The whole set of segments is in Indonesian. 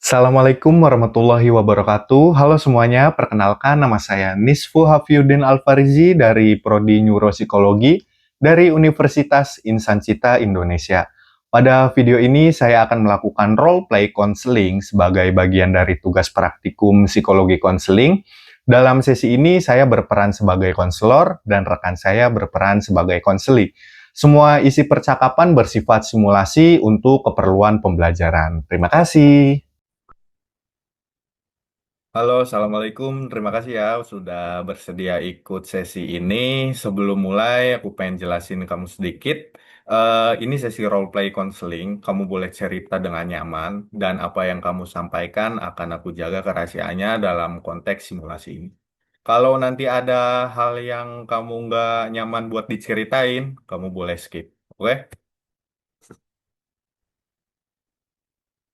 Assalamualaikum warahmatullahi wabarakatuh. Halo semuanya, perkenalkan nama saya Nisfu Hafyuddin Alfarizi dari Prodi Neuropsikologi dari Universitas Insan Cita Indonesia. Pada video ini saya akan melakukan role play counseling sebagai bagian dari tugas praktikum psikologi konseling. Dalam sesi ini saya berperan sebagai konselor dan rekan saya berperan sebagai konseli. Semua isi percakapan bersifat simulasi untuk keperluan pembelajaran. Terima kasih. Halo, Assalamualaikum. Terima kasih ya sudah bersedia ikut sesi ini. Sebelum mulai, aku pengen jelasin kamu sedikit. Ini sesi role play counseling. Kamu boleh cerita dengan nyaman, dan apa yang kamu sampaikan akan aku jaga kerahasiaannya dalam konteks simulasi ini. Kalau nanti ada hal yang kamu nggak nyaman buat diceritain, kamu boleh skip. Oke?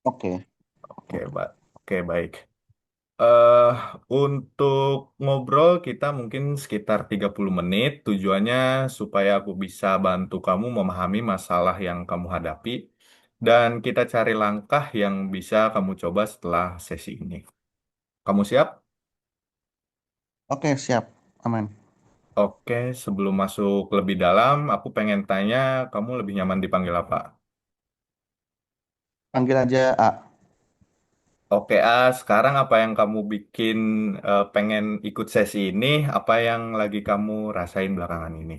Oke, Oke, oke. Mbak. Oke, baik. eh untuk ngobrol kita mungkin sekitar 30 menit. Tujuannya supaya aku bisa bantu kamu memahami masalah yang kamu hadapi dan kita cari langkah yang bisa kamu coba setelah sesi ini. Kamu siap? Oke, siap. Aman. Oke, sebelum masuk lebih dalam, aku pengen tanya, kamu lebih nyaman dipanggil apa? Panggil aja A. Oke, sekarang apa yang kamu bikin pengen ikut sesi ini? Apa yang lagi kamu rasain belakangan ini?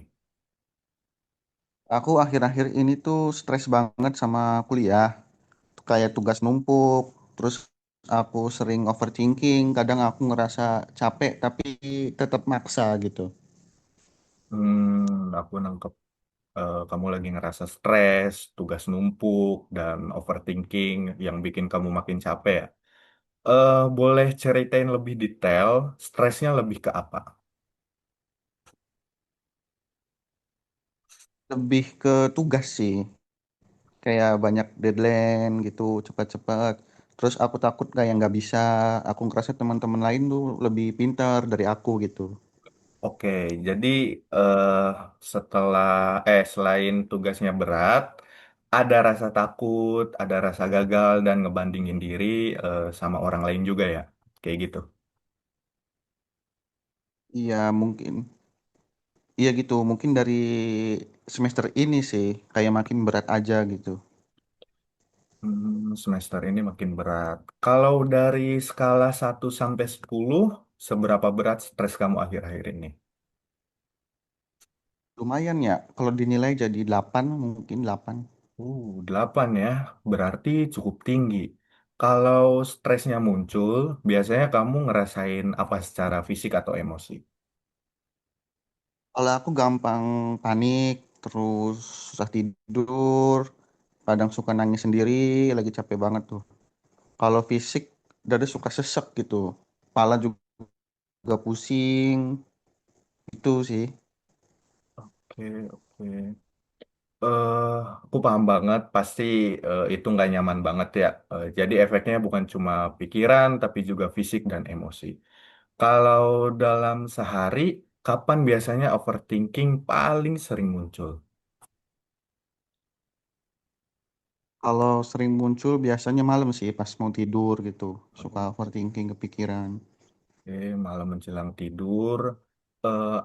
Aku akhir-akhir ini tuh stres banget sama kuliah. Kayak tugas numpuk, terus aku sering overthinking, kadang aku ngerasa capek tapi tetap maksa gitu. Aku nangkep kamu lagi ngerasa stres, tugas numpuk, dan overthinking yang bikin kamu makin capek ya. Boleh ceritain lebih detail, stresnya lebih ke apa? Lebih ke tugas sih, kayak banyak deadline gitu, cepat-cepat. Terus aku takut kayak nggak bisa, aku ngerasa teman-teman lain tuh lebih pintar dari aku gitu. Oke, jadi eh, setelah selain tugasnya berat, ada rasa takut, ada rasa gagal dan ngebandingin diri sama orang lain juga ya, kayak gitu. Iya, mungkin. Iya gitu, mungkin dari semester ini sih kayak makin berat aja gitu. Semester ini makin berat. Kalau dari skala 1 sampai 10, seberapa berat stres kamu akhir-akhir ini? Lumayan ya, kalau dinilai jadi 8 mungkin 8. 8 ya, berarti cukup tinggi. Kalau stresnya muncul, biasanya kamu ngerasain apa secara fisik atau emosi? Kalau aku gampang panik, terus susah tidur, kadang suka nangis sendiri, lagi capek banget tuh. Kalau fisik, dada suka sesek gitu, kepala juga pusing, itu sih. Oke, oke. eh aku paham banget, pasti itu nggak nyaman banget ya. Jadi efeknya bukan cuma pikiran, tapi juga fisik dan emosi. Kalau dalam sehari, kapan biasanya overthinking paling sering muncul? Kalau sering muncul biasanya malam sih pas mau tidur gitu, suka overthinking kepikiran. Oke, malam menjelang tidur,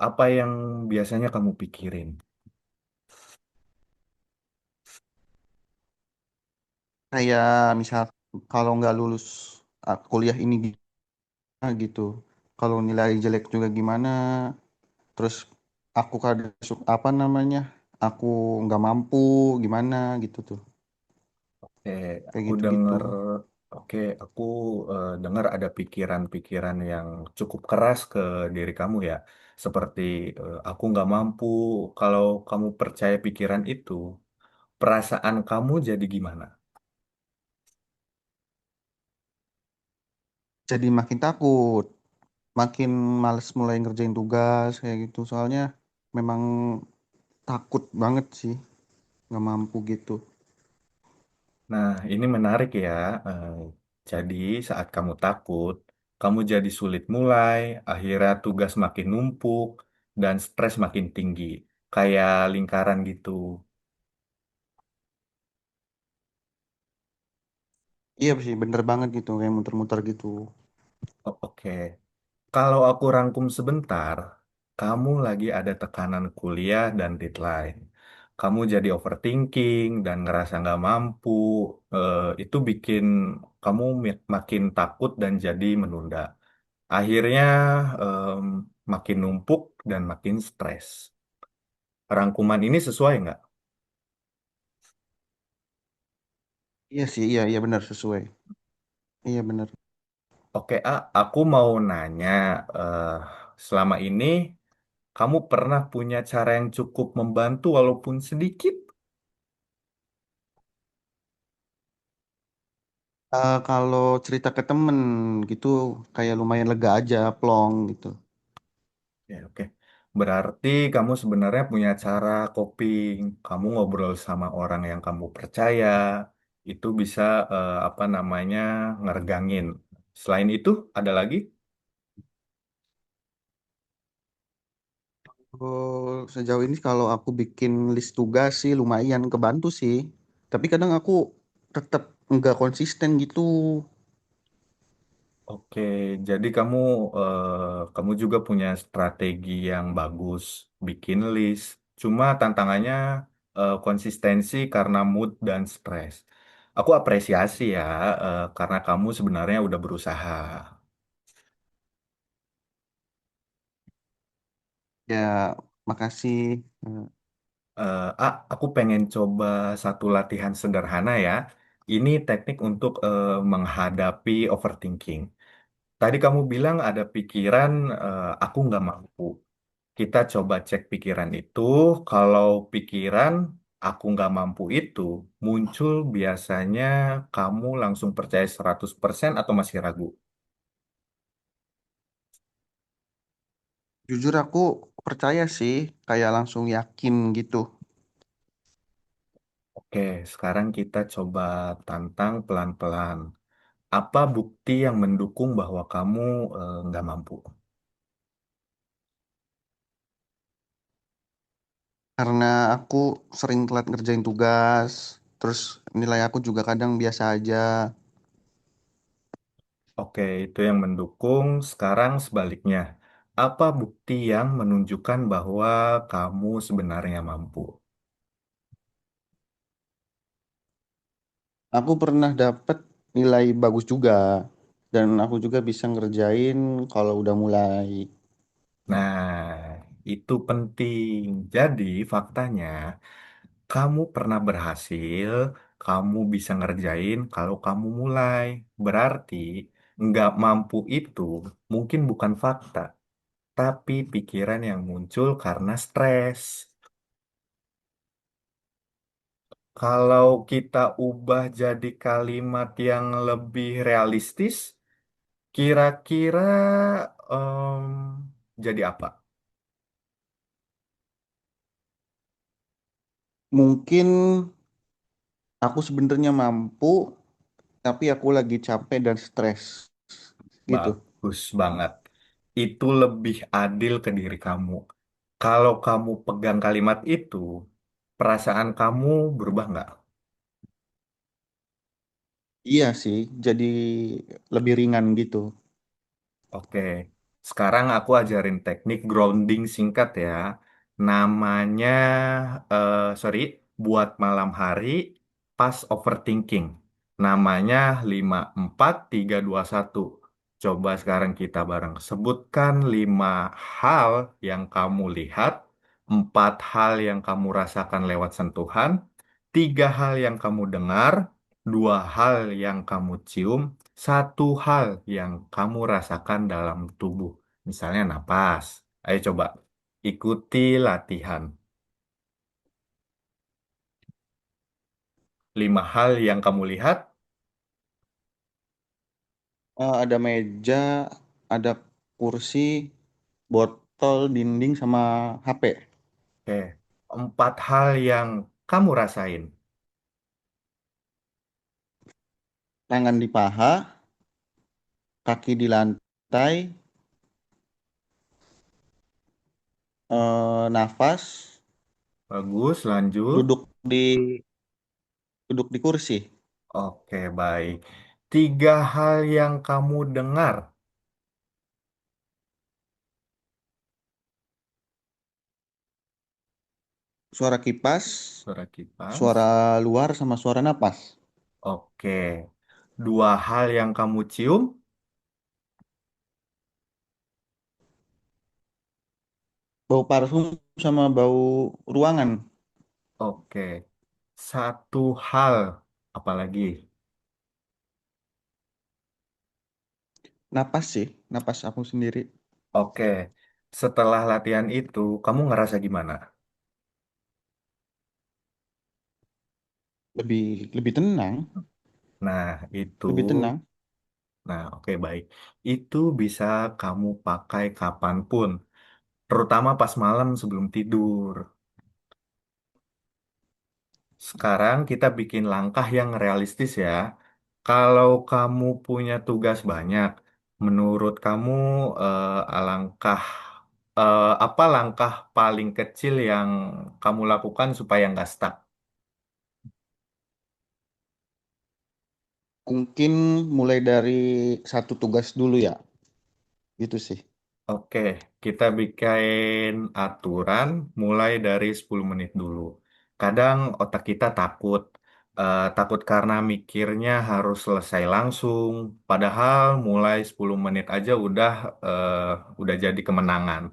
apa yang biasanya kamu pikirin? Kayak misal kalau nggak lulus kuliah ini gimana gitu, kalau nilai jelek juga gimana, terus aku kadang apa namanya, aku nggak mampu gimana gitu tuh, Oke, kayak aku gitu-gitu. dengar, oke, aku dengar ada pikiran-pikiran yang cukup keras ke diri kamu ya, seperti aku nggak mampu. Kalau kamu percaya pikiran itu, perasaan kamu jadi gimana? Jadi makin takut, makin males mulai ngerjain tugas kayak gitu, soalnya memang takut banget sih nggak mampu gitu. Nah, ini menarik ya. Eh, jadi saat kamu takut, kamu jadi sulit mulai, akhirnya tugas makin numpuk, dan stres makin tinggi. Kayak lingkaran gitu. Iya sih, bener banget gitu, kayak muter-muter gitu. Oke. Kalau aku rangkum sebentar, kamu lagi ada tekanan kuliah dan deadline. Kamu jadi overthinking dan ngerasa nggak mampu. Itu bikin kamu makin takut dan jadi menunda. Akhirnya em, makin numpuk dan makin stres. Rangkuman ini sesuai nggak? Iya sih, iya benar sesuai. Iya benar. Oke, aku mau nanya, eh, selama ini kamu pernah punya cara yang cukup membantu walaupun sedikit? Kalau cerita ke temen gitu, kayak lumayan lega aja, plong gitu. Ya, oke. Berarti kamu sebenarnya punya cara coping. Kamu ngobrol sama orang yang kamu percaya, itu bisa apa namanya ngeregangin. Selain itu, ada lagi? Sejauh ini kalau aku bikin list tugas sih lumayan kebantu sih. Tapi kadang aku tetap nggak konsisten gitu. Oke, jadi kamu juga punya strategi yang bagus, bikin list. Cuma tantangannya konsistensi karena mood dan stres. Aku apresiasi ya, karena kamu sebenarnya udah berusaha. Ya, makasih. Eh, Aku pengen coba satu latihan sederhana ya. Ini teknik untuk menghadapi overthinking. Tadi kamu bilang ada pikiran aku nggak mampu. Kita coba cek pikiran itu. Kalau pikiran aku nggak mampu itu muncul biasanya kamu langsung percaya 100% atau masih ragu? Jujur aku percaya sih, kayak langsung yakin gitu. Oke, sekarang kita coba tantang pelan-pelan. Apa bukti yang mendukung bahwa kamu nggak mampu? Karena aku sering telat ngerjain tugas, terus nilai aku juga kadang biasa aja. Oke, itu yang mendukung. Sekarang sebaliknya, apa bukti yang menunjukkan bahwa kamu sebenarnya mampu? Aku pernah dapet nilai bagus juga, dan aku juga bisa ngerjain kalau udah mulai. Nah, itu penting. Jadi, faktanya, kamu pernah berhasil, kamu bisa ngerjain kalau kamu mulai. Berarti, nggak mampu itu mungkin bukan fakta, tapi pikiran yang muncul karena stres. Kalau kita ubah jadi kalimat yang lebih realistis, kira-kira em, jadi apa? Mungkin aku sebenarnya mampu, tapi aku lagi capek dan stres gitu. Bagus banget. Itu lebih adil ke diri kamu. Kalau kamu pegang kalimat itu, perasaan kamu berubah nggak? Iya sih, jadi lebih ringan gitu. Oke, sekarang aku ajarin teknik grounding singkat ya. Namanya, sorry, buat malam hari pas overthinking. Namanya 5 4 3 2 1. Coba sekarang kita bareng. Sebutkan 5 hal yang kamu lihat, 4 hal yang kamu rasakan lewat sentuhan, 3 hal yang kamu dengar, 2 hal yang kamu cium, 1 hal yang kamu rasakan dalam tubuh, misalnya napas. Ayo coba ikuti latihan. 5 hal yang kamu lihat. Ada meja, ada kursi, botol, dinding, sama HP. Oke, 4 hal yang kamu rasain. Tangan di paha, kaki di lantai, nafas, Bagus, lanjut. duduk di duduk di kursi. Oke, baik. Tiga hal yang kamu dengar. Suara kipas, Suara kipas. suara luar sama suara napas. Oke. Dua hal yang kamu cium. Bau parfum sama bau ruangan. Oke. Satu hal. Apalagi? Napas sih, napas aku sendiri. Oke. Setelah latihan itu, kamu ngerasa gimana? Lebih lebih tenang, Nah, itu. lebih tenang. Nah, oke baik. Itu bisa kamu pakai kapanpun, terutama pas malam sebelum tidur. Sekarang kita bikin langkah yang realistis ya. Kalau kamu punya tugas banyak, menurut kamu apa langkah paling kecil yang kamu lakukan supaya nggak stuck? Mungkin mulai dari satu tugas dulu ya. Itu sih. Oke, kita bikin aturan mulai dari 10 menit dulu. Kadang otak kita takut, takut karena mikirnya harus selesai langsung, padahal mulai 10 menit aja udah jadi kemenangan.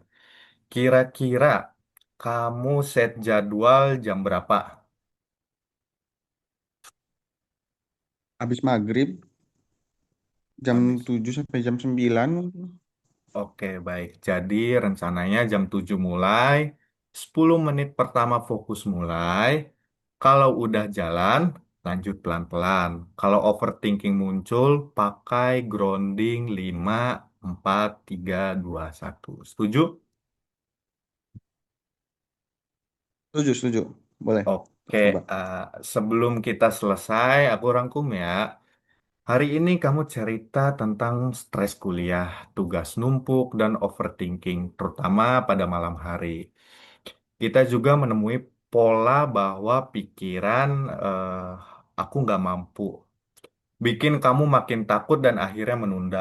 Kira-kira kamu set jadwal jam berapa? Habis maghrib jam Habis. 7 sampai jam 9. Oke, baik. Jadi rencananya jam 7 mulai, 10 menit pertama fokus mulai. Kalau udah jalan, lanjut pelan-pelan. Kalau overthinking muncul, pakai grounding 5, 4, 3, 2, 1. Setuju? Setuju, setuju. Boleh. Oke, Coba. eh, sebelum kita selesai, aku rangkum ya. Hari ini kamu cerita tentang stres kuliah, tugas numpuk, dan overthinking, terutama pada malam hari. Kita juga menemui pola bahwa pikiran aku nggak mampu, bikin kamu makin takut dan akhirnya menunda.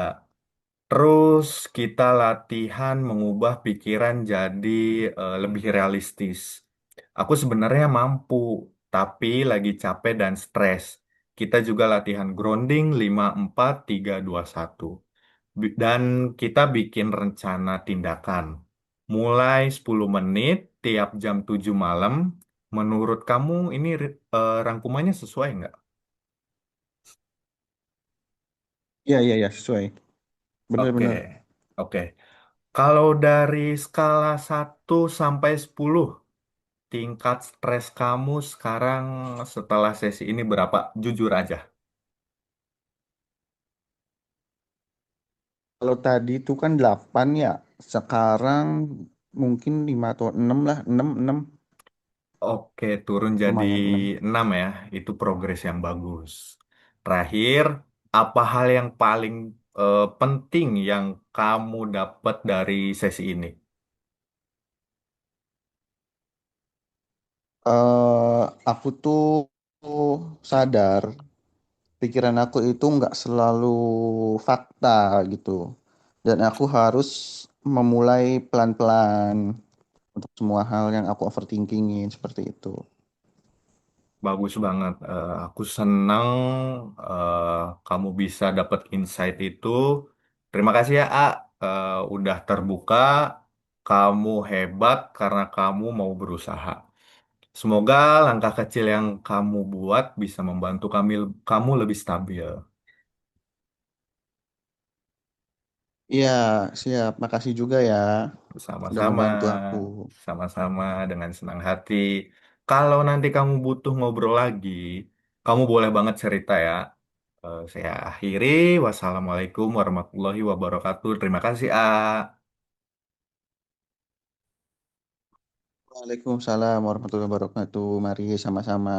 Terus kita latihan mengubah pikiran jadi lebih realistis. Aku sebenarnya mampu, tapi lagi capek dan stres. Kita juga latihan grounding 5, 4, 3, 2, 1. Dan kita bikin rencana tindakan. Mulai 10 menit tiap jam 7 malam. Menurut kamu ini rangkumannya sesuai nggak? Iya, iya, iya, sesuai. Oke, Benar-benar. oke. Kalau dari skala 1 sampai 10, tingkat stres kamu sekarang setelah sesi ini berapa? Jujur aja. Kalau tadi itu kan 8 ya. Sekarang mungkin 5 atau 6 lah. 6 6. Oke, turun jadi Lumayan, lumayan. 6 ya. Itu progres yang bagus. Terakhir, apa hal yang paling penting yang kamu dapat dari sesi ini? Aku tuh sadar pikiran aku itu nggak selalu fakta gitu. Dan aku harus memulai pelan-pelan untuk semua hal yang aku overthinkingin seperti itu. Bagus banget. Aku senang eh, kamu bisa dapat insight itu. Terima kasih ya, A. Udah terbuka. Kamu hebat karena kamu mau berusaha. Semoga langkah kecil yang kamu buat bisa membantu kamu lebih stabil. Iya, siap. Makasih juga ya sudah Sama-sama, membantu aku. sama-sama dengan senang hati. Kalau nanti kamu butuh ngobrol lagi, kamu boleh banget cerita ya. Saya akhiri. Wassalamualaikum warahmatullahi wabarakatuh. Terima kasih, A. Waalaikumsalam warahmatullahi wabarakatuh. Mari sama-sama.